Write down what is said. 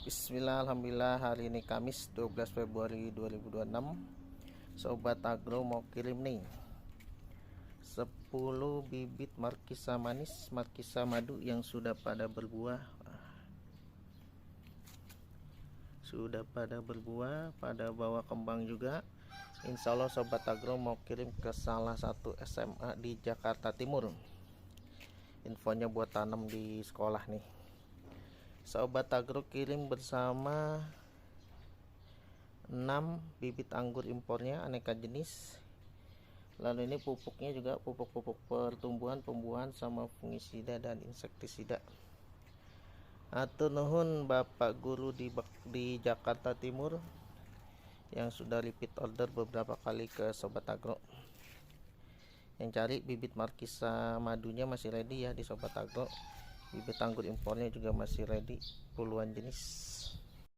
Bismillah, alhamdulillah, hari ini Kamis 12 Februari 2026. Sobat Agro mau kirim nih 10 bibit markisa manis, markisa madu yang sudah pada berbuah. Sudah pada berbuah, pada bawa kembang juga. Insya Allah Sobat Agro mau kirim ke salah satu SMA di Jakarta Timur. Infonya buat tanam di sekolah nih. Sobat Agro kirim bersama 6 bibit anggur impornya aneka jenis. Lalu ini pupuknya juga pupuk-pupuk pertumbuhan sama fungisida dan insektisida. Atur nuhun Bapak Guru di Jakarta Timur yang sudah repeat order beberapa kali ke Sobat Agro. Yang cari bibit markisa madunya masih ready ya di Sobat Agro. Bibit anggur impornya juga masih ready, puluhan jenis.